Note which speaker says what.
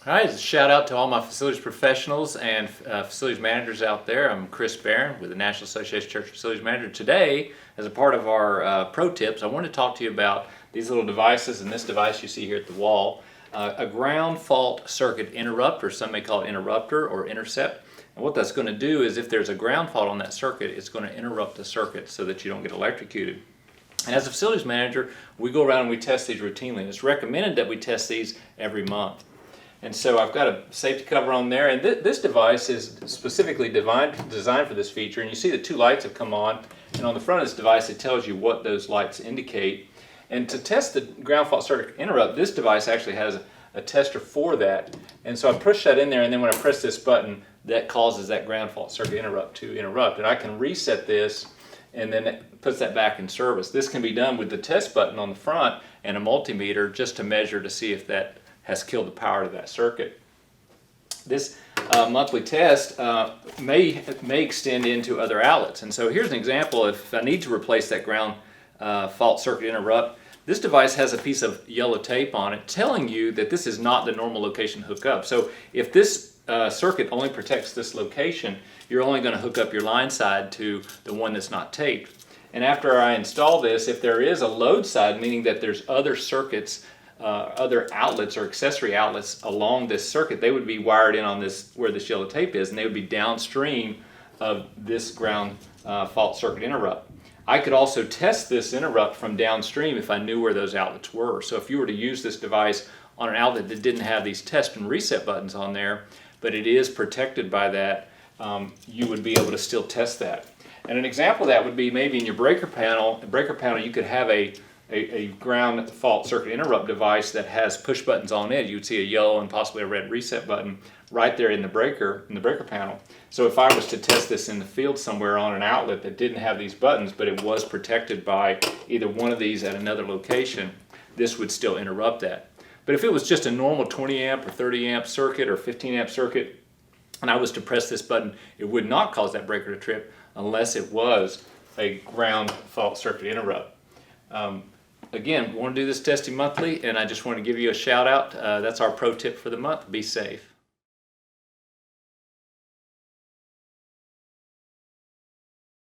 Speaker 1: All right, shout out to all my facilities professionals and facilities managers out there. I'm Chris Barron with the National Association of Church Facilities Managers. Today, as a part of our pro tips, I want to talk to you about these little devices, and this device you see here at the wall, a ground fault circuit interrupter. Some may call it interrupter or intercept. And what that's going to do is if there's a ground fault on that circuit, it's going to interrupt the circuit so that you don't get electrocuted. And as a facilities manager, we go around and we test these routinely. It's recommended that we test these every month. And so I've got a safety cover on there, and this device is specifically designed for this feature. And you see the two lights have come on, and on the front of this device it tells you what those lights indicate. And to test the ground fault circuit interrupt, this device actually has a tester for that. And so I push that in there, and then when I press this button, that causes that ground fault circuit interrupt to interrupt. And I can reset this, and then it puts that back in service. This can be done with the test button on the front and a multimeter just to measure to see if that has killed the power to that circuit. This monthly test may extend into other outlets. And so here's an example. If I need to replace that ground fault circuit interrupt, this device has a piece of yellow tape on it telling you that this is not the normal location to hook up. So if this circuit only protects this location, you're only going to hook up your line side to the one that's not taped. And after I install this, if there is a load side, meaning that there's other circuits, other outlets or accessory outlets along this circuit, they would be wired in on this where this yellow tape is, and they would be downstream of this ground fault circuit interrupt. I could also test this interrupt from downstream if I knew where those outlets were. So if you were to use this device on an outlet that didn't have these test and reset buttons on there, but it is protected by that, you would be able to still test that. And an example of that would be maybe in your breaker panel. The breaker panel, you could have a ground fault circuit interrupt device that has push buttons on it. You'd see a yellow and possibly a red reset button right there in the breaker panel. So if I was to test this in the field somewhere on an outlet that didn't have these buttons, but it was protected by either one of these at another location, this would still interrupt that. But if it was just a normal 20 amp or 30 amp circuit or 15 amp circuit, and I was to press this button, it would not cause that breaker to trip unless it was a ground fault circuit interrupt. Again, we want to do this testing monthly, and I just want to give you a shout out. That's our pro tip for the month. Be safe.